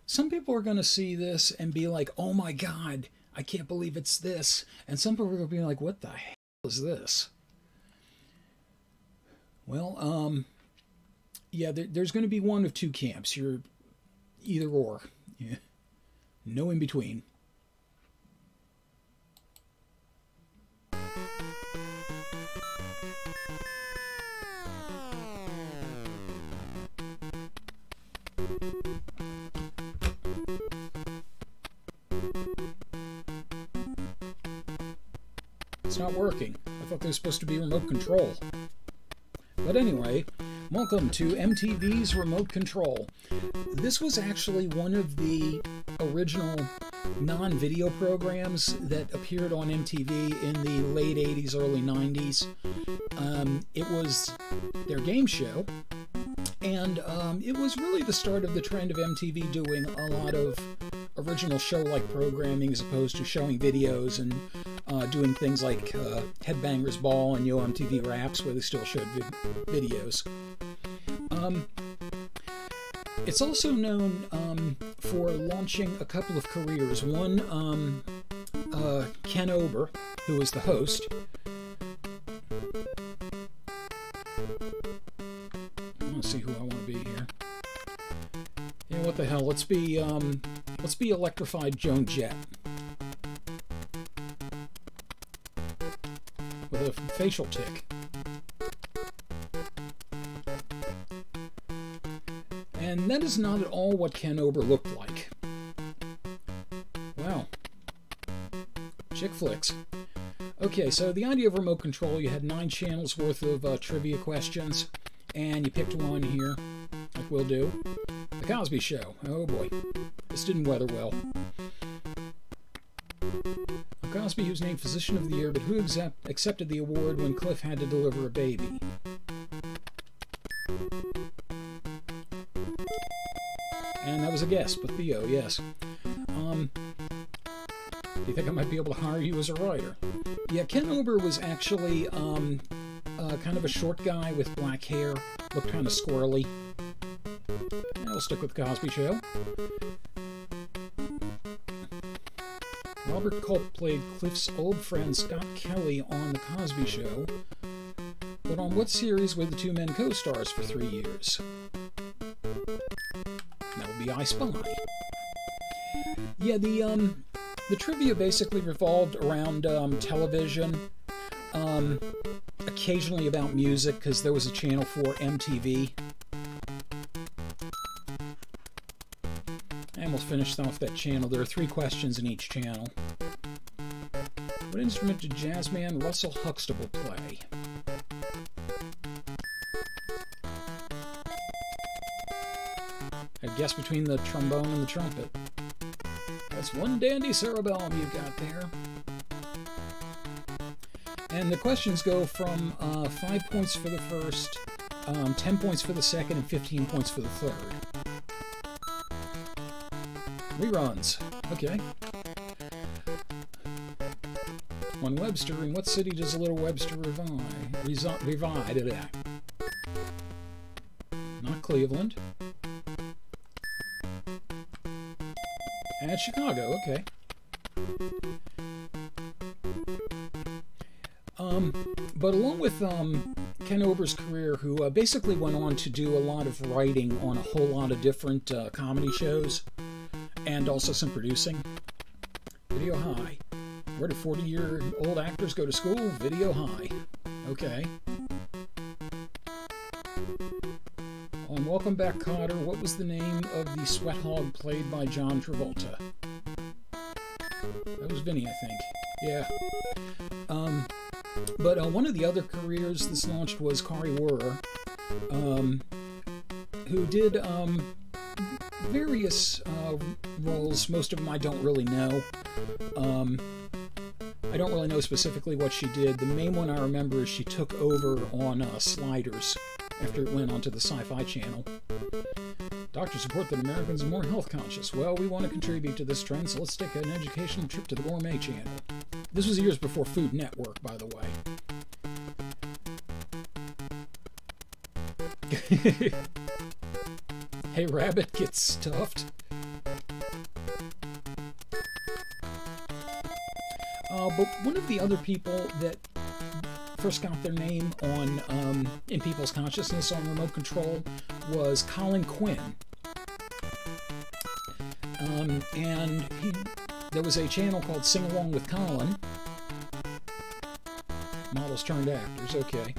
some people are going to see this and be like, oh my God, I can't believe it's this. And some people are going to be like, what the hell is this? Well, yeah, there's going to be one of two camps. You're either or. Yeah. No in between. It's not working. I thought there was supposed to be remote control. But anyway, welcome to MTV's Remote Control. This was actually one of the original non-video programs that appeared on MTV in the late 80s, early 90s. It was their game show, and it was really the start of the trend of MTV doing a lot of original show-like programming as opposed to showing videos and doing things like Headbangers Ball and Yo MTV Raps, where they still showed videos. It's also known for launching a couple of careers. One, Ken Ober, who was the host. Let's see who I want to be here. Yeah, what the hell? Let's be Electrified Joan Jett. With a facial tick. And that is not at all what Ken Ober looked like. Wow. Chick flicks. Okay, so the idea of remote control, you had 9 channels worth of trivia questions, and you picked one here, like we'll do. The Cosby Show. Oh boy. This didn't weather well. Cosby, who was named Physician of the Year, but who accepted the award when Cliff had to deliver a baby? And that was a guess, but Theo, yes. Do you think I might be able to hire you as a writer? Yeah, Ken Ober was actually kind of a short guy with black hair, looked kind of squirrely. And I'll stick with the Cosby Show. Robert Culp played Cliff's old friend Scott Kelly on The Cosby Show, but on what series were the two men co-stars for 3 years? That would be I Spy. Yeah, the trivia basically revolved around television, occasionally about music, because there was a channel for MTV. And we'll finish off that channel. There are 3 questions in each channel. What instrument did jazzman Russell Huxtable play? I guess between the trombone and the trumpet. That's one dandy cerebellum you've got there. And the questions go from 5 points for the first, 10 points for the second, and 15 points for the third. Reruns. Okay. One Webster. In what city does a little Webster reside? Not Cleveland. And Chicago. Okay. But along with Ken Ober's career, who basically went on to do a lot of writing on a whole lot of different comedy shows, and also some producing. Video High. Where do 40-year-old actors go to school? Video High. Okay. On Welcome Back, Kotter, what was the name of the sweat hog played by John Travolta? That was Vinny, I think. Yeah. But one of the other careers this launched was Carr, who did various roles. Most of them I don't really know. I don't really know specifically what she did. The main one I remember is she took over on Sliders after it went onto the Sci-Fi Channel. Doctors report that Americans are more health conscious. Well, we want to contribute to this trend, so let's take an educational trip to the Gourmet Channel. This was years before Food Network, by the way. Hey, Rabbit gets stuffed. but one of the other people that first got their name on in people's consciousness on remote control was Colin Quinn. And there was a channel called Sing Along with Colin. Models turned actors, okay.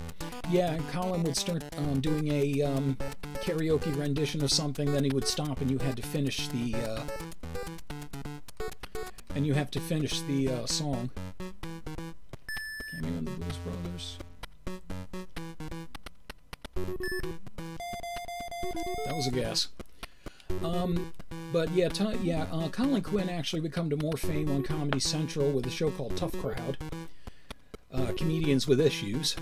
Yeah, Colin would start doing a karaoke rendition of something, then he would stop and you had to finish the song. Cameo in the Blues Brothers. That was a guess. But yeah, Colin Quinn actually would come to more fame on Comedy Central with a show called Tough Crowd, Comedians with Issues,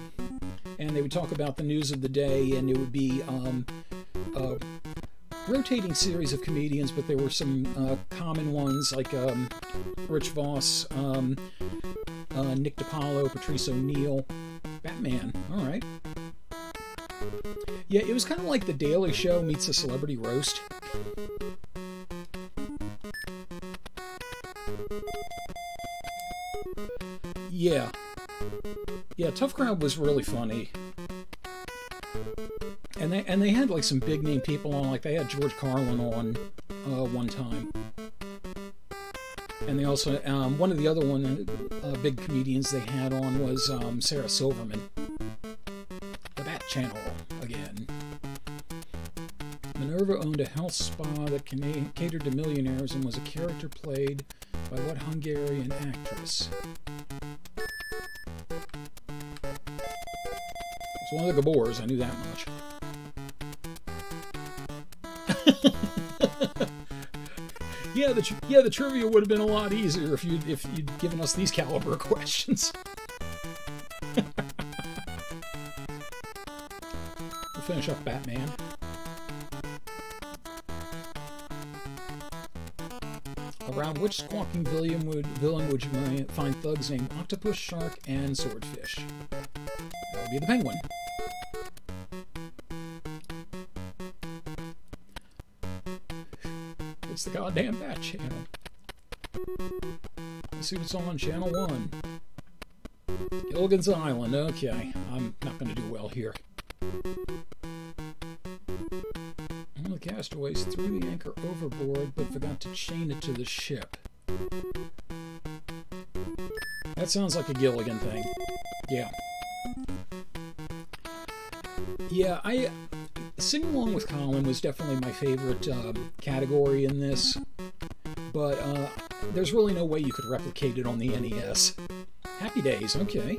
and they would talk about the news of the day, and it would be a rotating series of comedians, but there were some common ones like Rich Voss, Nick DiPaolo, Patrice O'Neill, Batman. All right. Yeah, it was kind of like The Daily Show meets a celebrity roast. Yeah. Yeah, Tough Crowd was really funny. And they had like some big name people on, like they had George Carlin on one time. And they also, one of the other big comedians they had on was Sarah Silverman. The Bat Channel, again. Minerva owned a health spa that catered to millionaires and was a character played by what Hungarian actress? It's one of the Gabors, I knew that much. Yeah, the trivia would have been a lot easier if you'd given us these caliber of questions. We'll finish up Batman. Around which squawking villain would you find thugs named Octopus, Shark, and Swordfish? That would be the Penguin. It's the goddamn Bat Channel. Let's see what's on Channel 1. Gilligan's Island. Okay, I'm not going to do well here. One of the castaways threw the anchor overboard but forgot to chain it to the ship. That sounds like a Gilligan thing. Yeah. Yeah, Sing Along with Colin was definitely my favorite category in this, but there's really no way you could replicate it on the NES. Happy Days, okay.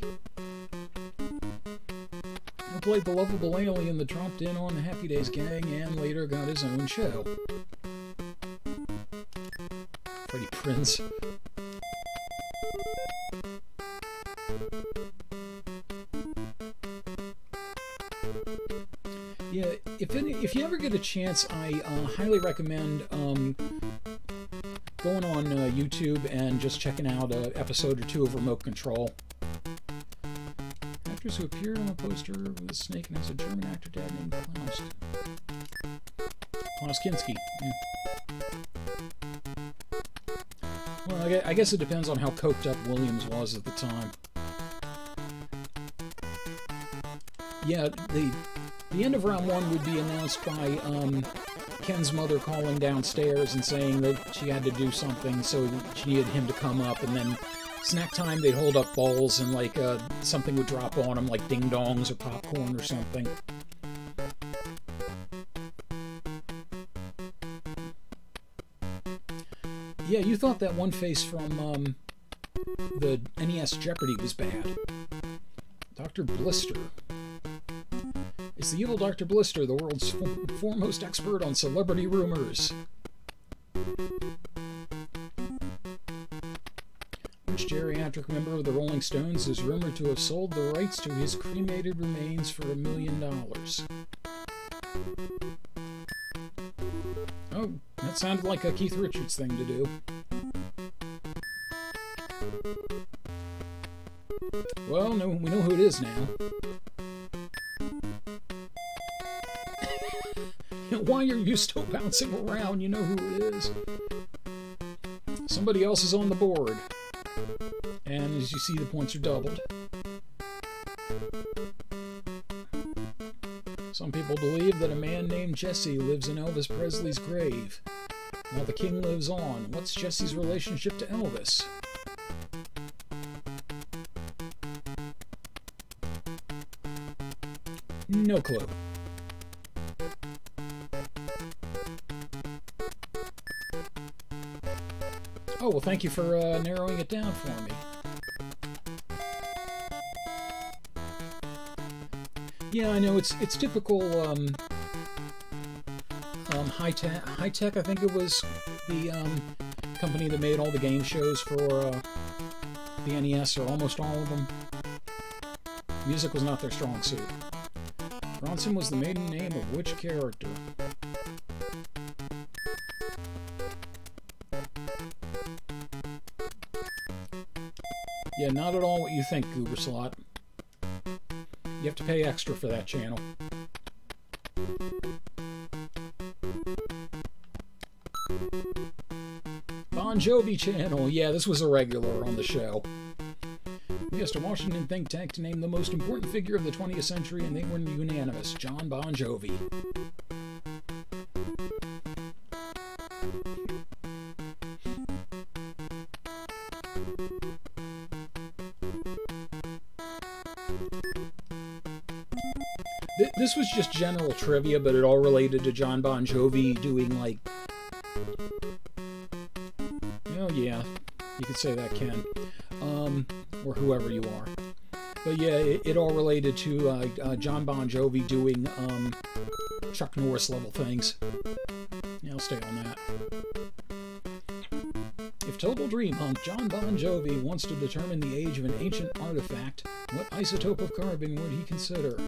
He played the lovable alien that dropped in on the Happy Days gang and later got his own show. Freddie Prinze. Yeah, if you ever get a chance, I highly recommend going on YouTube and just checking out an episode or two of Remote Control. Actress who appeared on the poster with a snake and has a German actor dad named Klaus Kinski. Yeah. Well, I guess it depends on how coked up Williams was at the time. Yeah, the end of round one would be announced by Ken's mother calling downstairs and saying that she had to do something, so she needed him to come up, and then snack time they'd hold up bowls and like something would drop on them, like ding-dongs or popcorn or something. Yeah, you thought that one face from the NES Jeopardy was bad. Dr. Blister. It's the evil Dr. Blister, the world's foremost expert on celebrity rumors. Which geriatric member of the Rolling Stones is rumored to have sold the rights to his cremated remains for $1 million? Oh, that sounded like a Keith Richards thing to do. Well, no, we know who it is now. Why are you still bouncing around? You know who it is. Somebody else is on the board. And as you see, the points are doubled. Some people believe that a man named Jesse lives in Elvis Presley's grave. While the king lives on, what's Jesse's relationship to Elvis? No clue. Oh, well, thank you for narrowing it down for me. Yeah, I know, it's typical high tech. I think it was the company that made all the game shows for the NES, or almost all of them. Music was not their strong suit. Bronson was the maiden name of which character? Yeah, not at all what you think, Goober Slot. You have to pay extra for that channel. Bon Jovi channel. Yeah, this was a regular on the show. We asked a Washington think tank to name the most important figure of the 20th century, and they were unanimous. John Bon Jovi. This was just general trivia, but it all related to John Bon Jovi doing, like... Oh, yeah. You could say that, Ken. Or whoever you are. But yeah, it all related to John Bon Jovi doing Chuck Norris level things. Yeah, I'll stay on that. If Total Dream Hunk John Bon Jovi wants to determine the age of an ancient artifact, what isotope of carbon would he consider?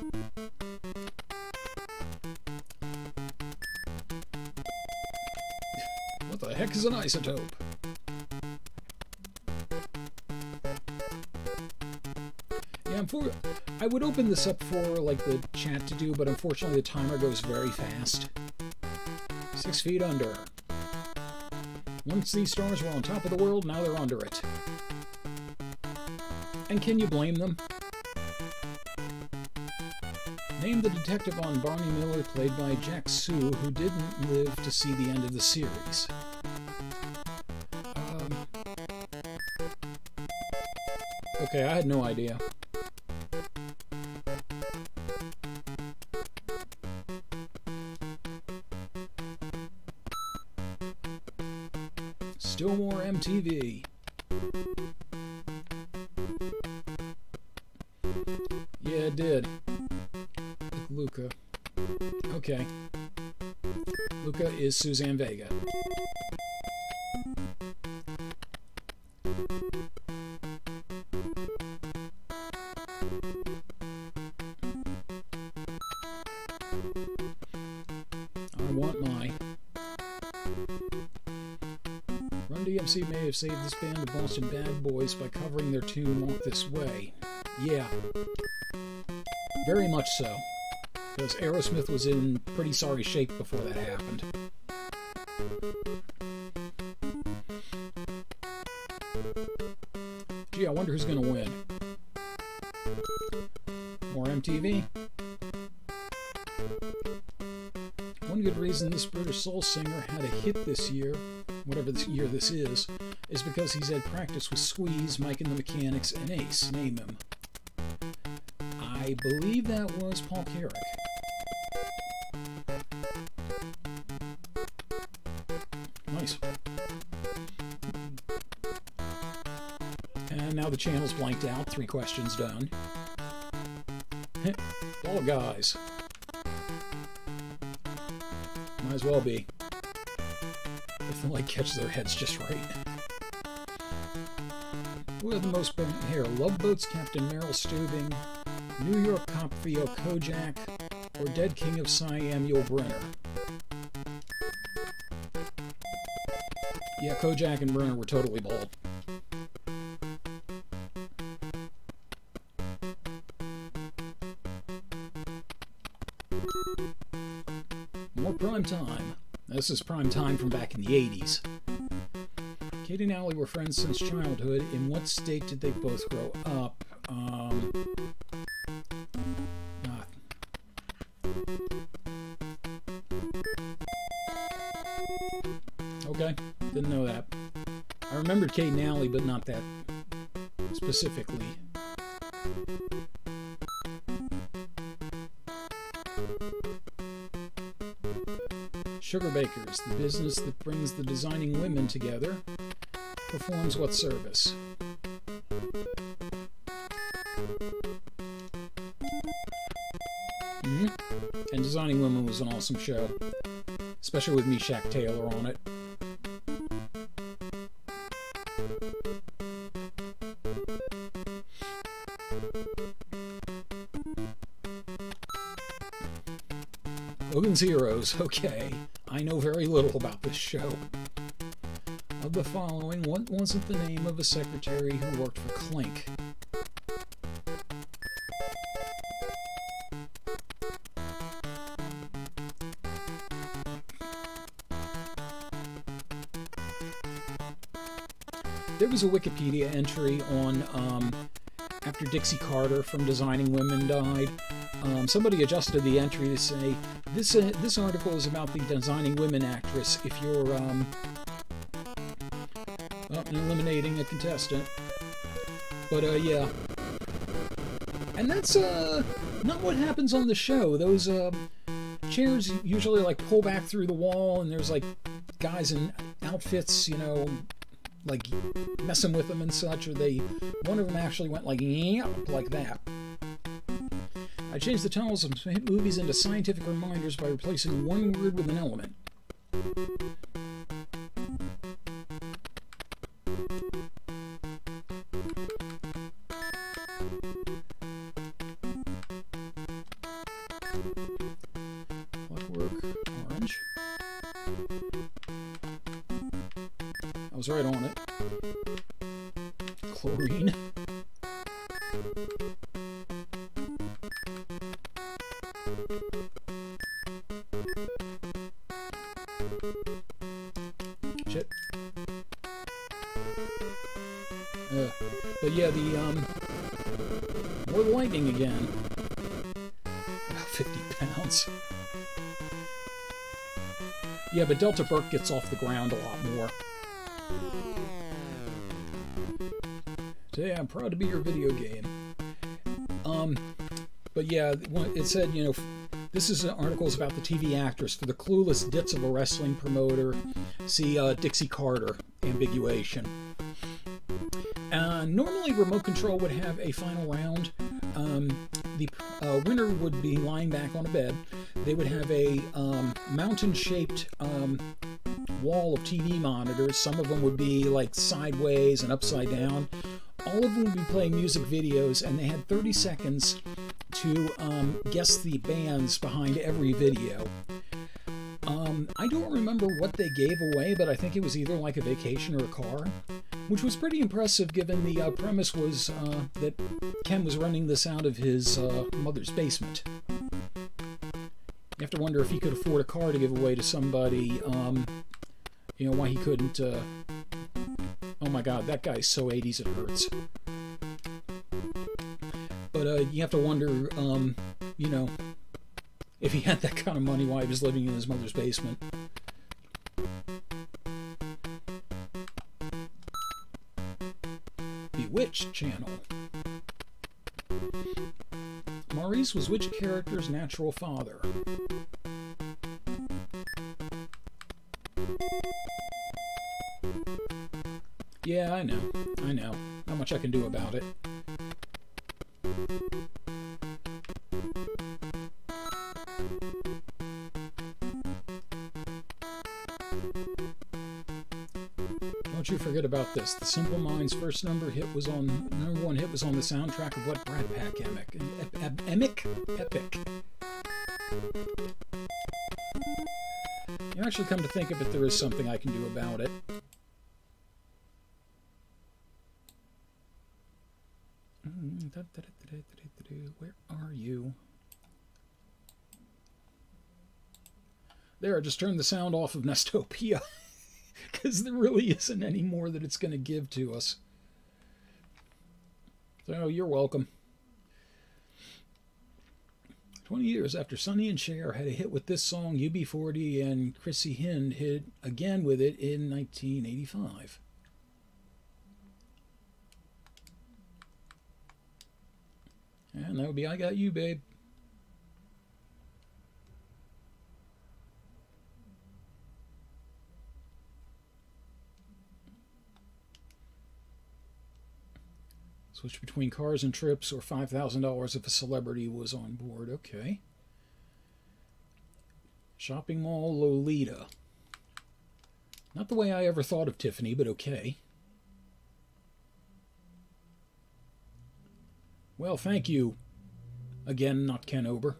What the heck is an isotope? Yeah, I would open this up for like the chat to do, but unfortunately the timer goes very fast. 6 feet under. Once these stars were on top of the world, now they're under it. And can you blame them? Name the detective on Barney Miller, played by Jack Sue, who didn't live to see the end of the series. Okay, I had no idea. Still more MTV. Yeah, it did. With Luca. Okay. Luca is Suzanne Vega. I want my... Run DMC may have saved this band of Boston Bad Boys by covering their tune Walk This Way. Yeah. Very much so. Because Aerosmith was in pretty sorry shape before that happened. Gee, I wonder who's going to win. More MTV? One good reason this British soul singer had a hit this year, whatever this year this is because he's had practice with Squeeze, Mike and the Mechanics, and Ace. Name him. I believe that was Paul Carrick. Nice. And now the channel's blanked out. 3 questions done. All guys. Might as well be. If the light catches their heads just right. Who had the most burnt hair? Love Boat's Captain Meryl Steubing, New York Cop Theo Kojak, or Dead King of Siam Yul Brynner? Yeah, Kojak and Brynner were totally bald. More prime time. This is prime time from back in the 80s. Kate and Allie were friends since childhood. In what state did they both grow up? Okay, didn't know that. I remembered Kate and Allie, but not that specifically. Sugar Bakers, the business that brings the designing women together, performs what service? And Designing Women was an awesome show, especially with Meshach Taylor on it. Hogan's Heroes, okay. I know very little about this show. Of the following, what wasn't the name of a secretary who worked for Clink? There was a Wikipedia entry on after Dixie Carter from Designing Women died. Somebody adjusted the entry to say this article is about the Designing Women actress. If you're eliminating a contestant, but yeah, and that's not what happens on the show. Those chairs usually like pull back through the wall, and there's like guys in outfits, you know, like messing with them and such. Or one of them actually went like that. I changed the titles of hit movies into scientific reminders by replacing one word with an element. Clockwork Orange. I was right on it. Chlorine. Shit. But yeah, more lightning again. About 50 pounds. Yeah, but Delta Burke gets off the ground a lot more. Today I'm proud to be your video game. But yeah, it said, you know, this is an article about the TV actress. For the clueless ditz of a wrestling promoter, see Dixie Carter, ambiguation. Normally, Remote Control would have a final round. The winner would be lying back on a bed. They would have a mountain-shaped wall of TV monitors. Some of them would be like sideways and upside down. All of them would be playing music videos, and they had 30 seconds to guess the bands behind every video. I don't remember what they gave away, but I think it was either like a vacation or a car, which was pretty impressive given the premise was that Ken was running this out of his mother's basement. You have to wonder if he could afford a car to give away to somebody, you know, why he couldn't... Oh my god, that guy's so 80s it hurts. But you have to wonder, you know, if he had that kind of money while he was living in his mother's basement. Bewitched channel. Maurice was which character's natural father? Yeah, I know. Not much I can do about it. Don't you forget about this. The Simple Minds' first number one hit was on the soundtrack of what Brat Pack Epic. You actually come to think of it, there is something I can do about it. Where are you? There, I just turned the sound off of Nestopia. because there really isn't any more that it's going to give to us. So you're welcome. 20 years after Sonny and Cher had a hit with this song, UB40 and Chrissy Hind hit again with it in 1985. And that would be I Got You, Babe. Switch between cars and trips or $5,000 if a celebrity was on board. Okay. Shopping mall Lolita. Not the way I ever thought of Tiffany, but okay. Well, thank you. Again, not Ken Ober.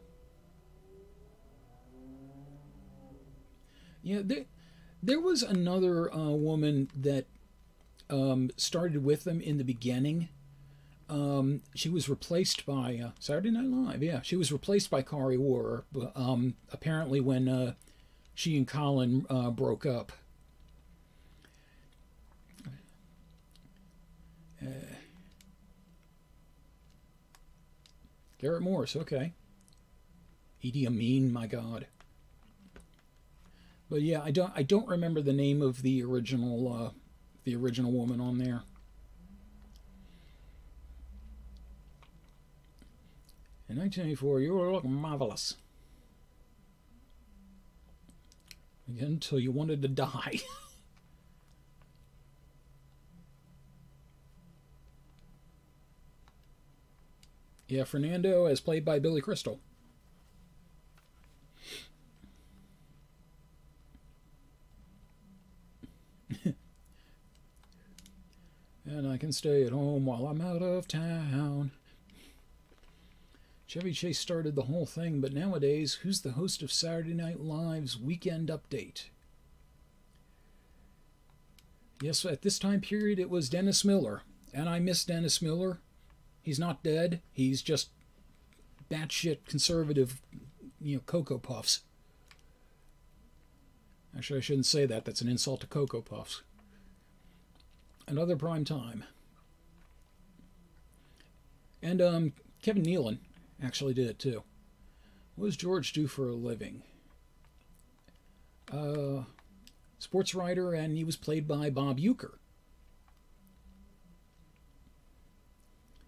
Yeah, there was another woman that started with them in the beginning. She was replaced by Saturday Night Live. Yeah, she was replaced by Carr apparently when she and Colin broke up. Garrett Morris, okay. Idi Amin, my God. But yeah, I don't remember the name of the original woman on there. In 1984, you were looking marvelous. Again, until you wanted to die. Yeah, Fernando, as played by Billy Crystal. And I can stay at home while I'm out of town. Chevy Chase started the whole thing, but nowadays, who's the host of Saturday Night Live's Weekend Update? Yes, at this time period, it was Dennis Miller. And I miss Dennis Miller. He's not dead. He's just batshit conservative, Cocoa Puffs. Actually, I shouldn't say that. That's an insult to Cocoa Puffs. Another prime time. And Kevin Nealon actually did it too. What does George do for a living? Sports writer, and he was played by Bob Uecker.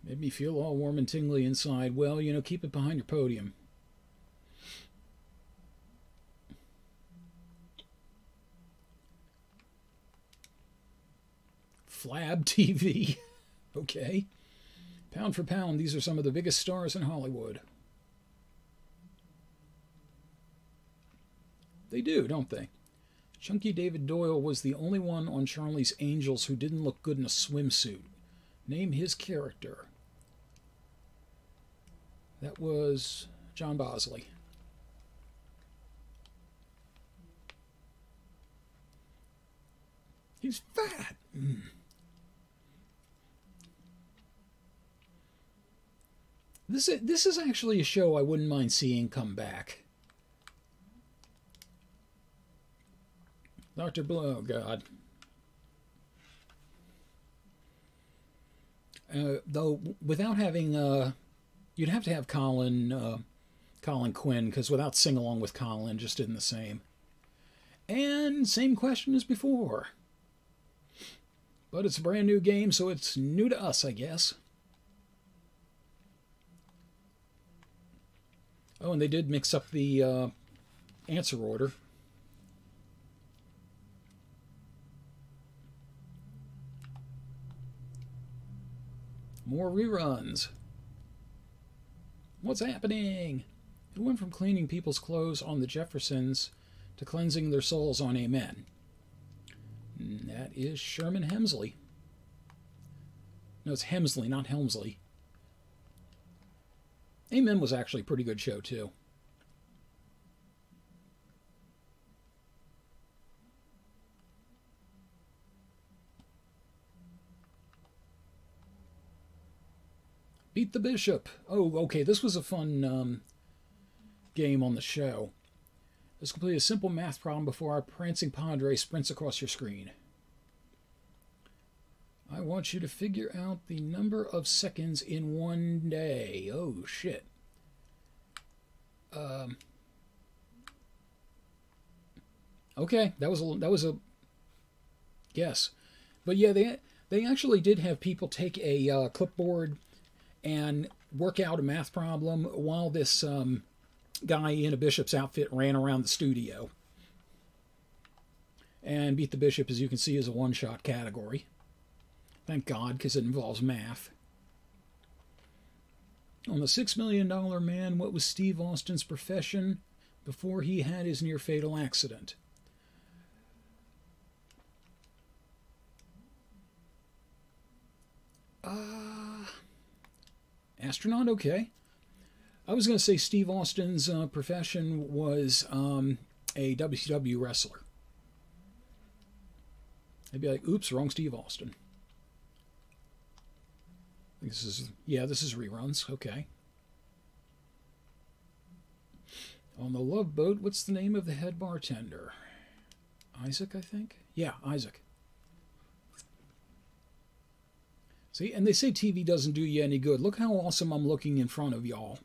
Made me feel all warm and tingly inside. Well, keep it behind your podium. Flab TV. Okay. Pound for pound, these are some of the biggest stars in Hollywood. They do, don't they? Chunky David Doyle was the only one on Charlie's Angels who didn't look good in a swimsuit. Name his character. That was John Bosley. He's fat. This is actually a show I wouldn't mind seeing come back. Dr. Blue, oh God. Though without having, you'd have to have Colin Quinn, because without Sing Along with Colin just isn't the same. And same question as before. But it's a brand new game, so it's new to us, I guess. Oh, and they did mix up the answer order. More reruns. What's happening? It went from cleaning people's clothes on the Jeffersons to cleansing their souls on Amen. And that is Sherman Hemsley. No, it's Hemsley, not Helmsley. Amen was actually a pretty good show, too. Beat the Bishop. Oh, okay, this was a fun game on the show. Let's complete a simple math problem before our prancing padre sprints across your screen. I want you to figure out the number of seconds in one day. Oh, shit. Okay, that was a guess. But yeah, they actually did have people take a clipboard and work out a math problem while this guy in a bishop's outfit ran around the studio. And Beat the Bishop, as you can see, is a one-shot category. Thank God, because it involves math. On the $6 Million Man, what was Steve Austin's profession before he had his near-fatal accident? Astronaut, okay. I was going to say Steve Austin's profession was a WCW wrestler. I'd be like, oops, wrong Steve Austin. This is reruns, okay. On the Love Boat, what's the name of the head bartender? Isaac, I think? Yeah, Isaac. See, and they say TV doesn't do you any good. Look how awesome I'm looking in front of y'all.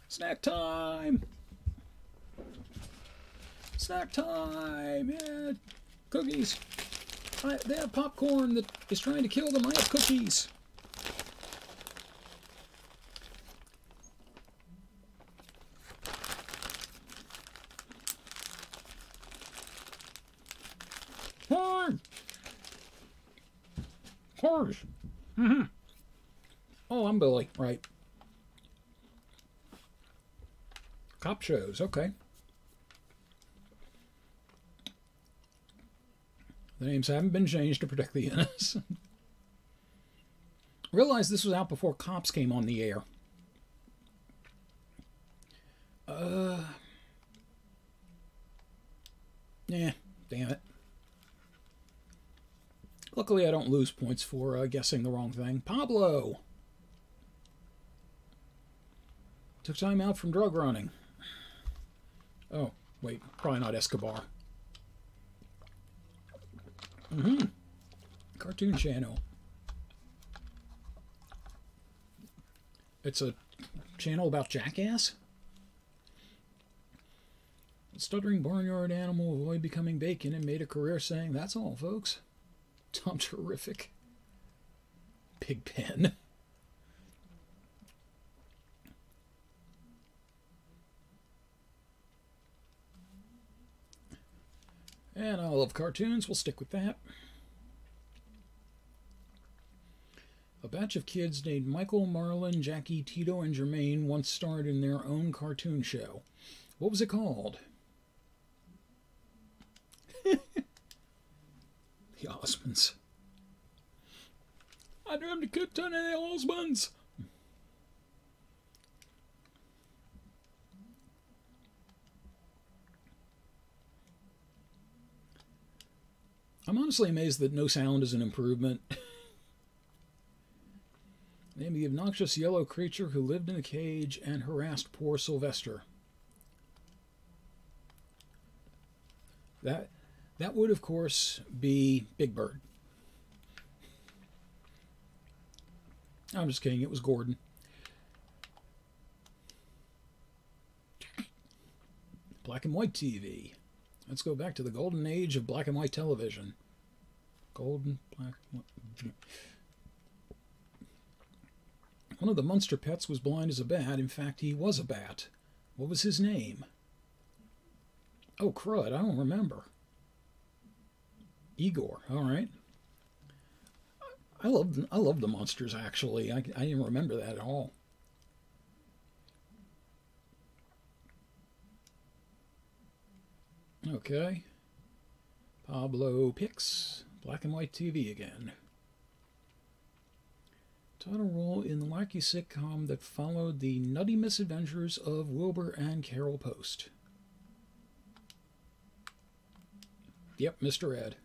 Snack time! Snack time! Yeah, cookies. They have popcorn that is trying to kill them. I have cookies. Corn! Cars. Mm-hmm. Oh, I'm Billy. Right. Cop shows. Okay. The names haven't been changed to protect the innocent. Realize this was out before Cops came on the air. Yeah, damn it. Luckily, I don't lose points for guessing the wrong thing. Pablo! Took time out from drug running. Oh, wait. Probably not Escobar. Mm-hmm. Cartoon channel. It's a channel about Jackass? A stuttering barnyard animal avoided becoming bacon and made a career saying, "That's all, folks." Tom Terrific. Pigpen. And I love cartoons. We'll stick with that. A batch of kids named Michael, Marlon, Jackie, Tito, and Jermaine once starred in their own cartoon show. What was it called? The Osmonds. I dreamt a good ton of the Osmonds. I'm honestly amazed that no sound is an improvement. Name the obnoxious yellow creature who lived in a cage and harassed poor Sylvester. That would, of course, be Big Bird. I'm just kidding. It was Gordon. Black and white TV. Let's go back to the golden age of black and white television. Golden, black, white. One of the Munster pets was blind as a bat. In fact, he was a bat. What was his name? Oh, crud. I don't remember. Igor. All right. I love the Munsters, actually. I didn't remember that at all. Okay. Pablo picks black and white TV again. Title role in the wacky sitcom that followed the nutty misadventures of Wilbur and Carol Post. Yep, Mr. Ed.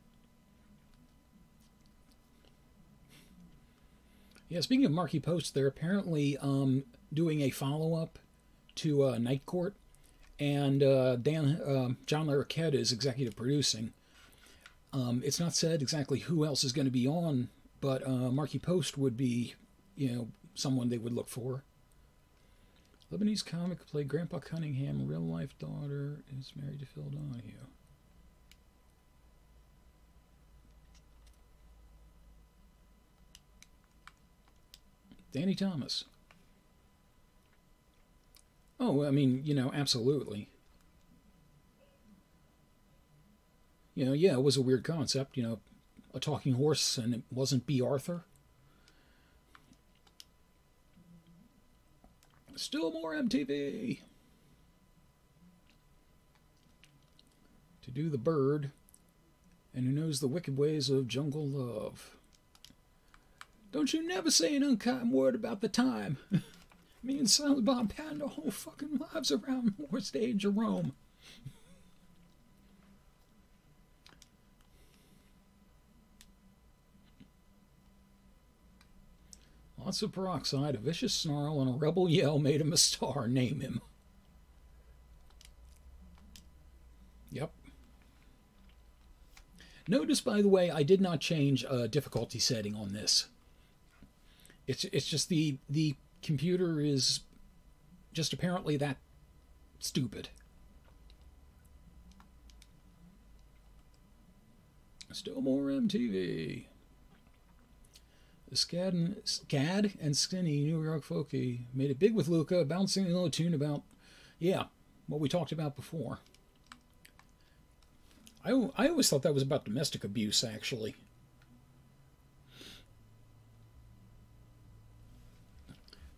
Yeah, speaking of Marky Post, they're apparently doing a follow-up to Night Court. and John Larroquette is executive producing. It's not said exactly who else is going to be on, but Marky Post would be, someone they would look for. Lebanese comic played Grandpa Cunningham. Real life daughter is married to Phil Donahue. Danny Thomas. Oh, I mean, absolutely. Yeah, it was a weird concept, a talking horse, and it wasn't B. Arthur. Still more MTV. To do the bird, and who knows the wicked ways of jungle love. Don't you never say an unkind word about the time. Me and Silent Bob had our whole fucking lives around more stage of Rome. Lots of peroxide, a vicious snarl, and a rebel yell made him a star. Name him. Yep. Notice, by the way, I did not change difficulty setting on this. It's just the computer is just apparently that stupid. Still more MTV. The Scad and Skinny New York Folky made it big with Luca, bouncing a little tune about, what we talked about before. I always thought that was about domestic abuse, actually.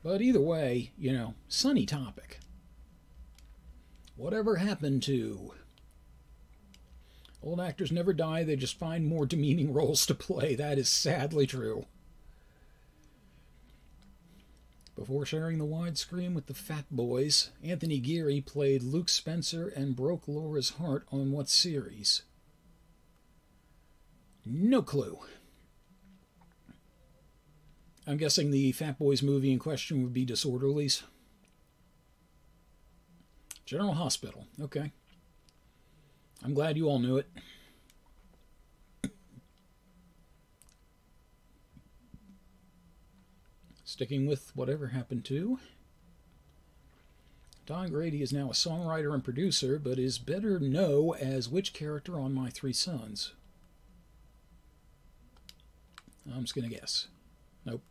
But either way, sunny topic. Whatever happened to... Old actors never die, they just find more demeaning roles to play. That is sadly true. Before sharing the widescreen with the Fat Boys, Anthony Geary played Luke Spencer and broke Laura's heart on what series? No clue. I'm guessing the Fat Boys movie in question would be Disorderlies. General Hospital. Okay. I'm glad you all knew it. Sticking with whatever happened to. Don Grady is now a songwriter and producer, but is better known as which character on My Three Sons? I'm just going to guess. Nope.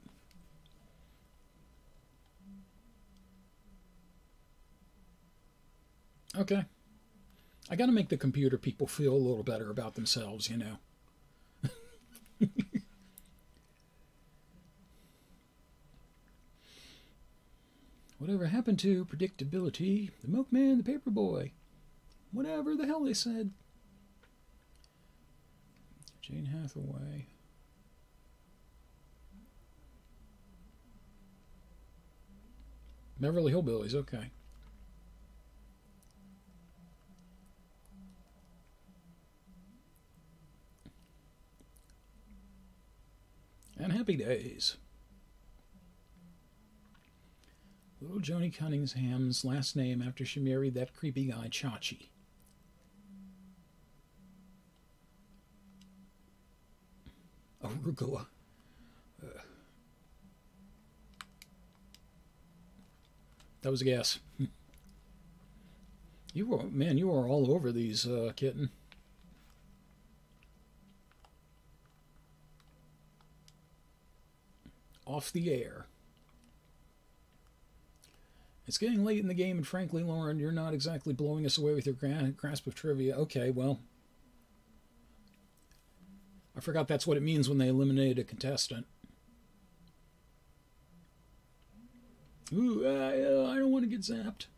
Okay. I got to make the computer people feel a little better about themselves, Whatever happened to predictability? The milkman, the paperboy. Whatever the hell they said. Jane Hathaway. Beverly Hillbillies, okay. And Happy Days. Little Joni Cunningham's last name after she married that creepy guy, Chachi. Arugula. That was a guess. You are all over these, kitten. Off the air. It's getting late in the game, and frankly, Lauren, you're not exactly blowing us away with your grasp of trivia. Okay, well. I forgot that's what it means when they eliminated a contestant. Ooh, I don't want to get zapped.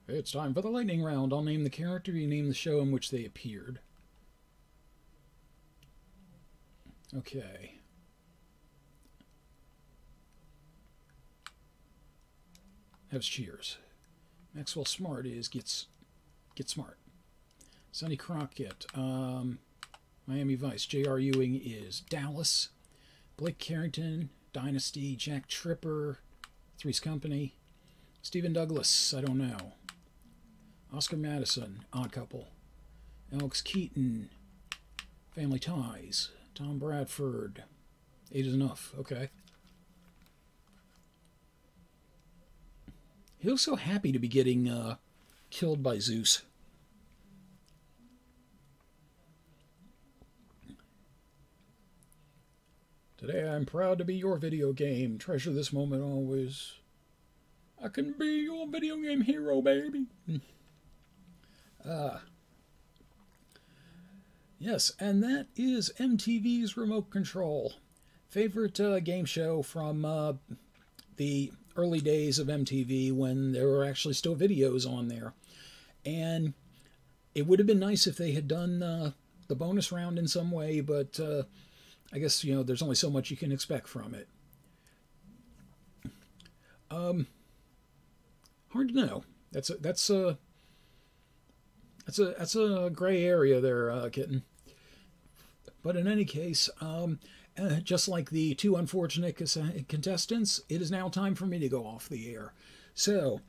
It's time for the lightning round. I'll name the character, you name the show in which they appeared. Okay. That's Cheers. Maxwell Smart is Get Smart. Sonny Crockett, Miami Vice. J.R. Ewing is Dallas. Blake Carrington, Dynasty, Jack Tripper, Three's Company, Stephen Douglas, I don't know, Oscar Madison, Odd Couple, Alex Keaton, Family Ties, Tom Bradford, 8 is Enough, okay. He looks so happy to be getting killed by Zeus. Today I'm proud to be your video game. Treasure this moment always. I can be your video game hero, baby. Yes, and that is MTV's Remote Control. Favorite game show from the early days of MTV when there were actually still videos on there. And it would have been nice if they had done the bonus round in some way, but I guess, you know, there's only so much you can expect from it. Hard to know. That's a gray area there, kitten. But in any case, just like the 2 unfortunate contestants, it is now time for me to go off the air. So,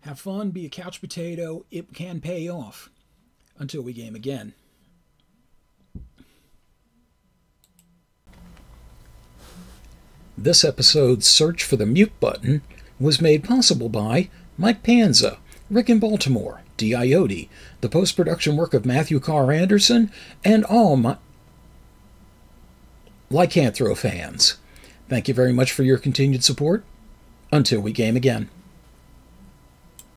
have fun, be a couch potato. It can pay off. Until we game again. This episode's search for the mute button was made possible by Mike Panza, Rick in Baltimore, Diode, the post-production work of Matthew Carr Anderson, and all my Lycanthro fans. Thank you very much for your continued support. Until we game again.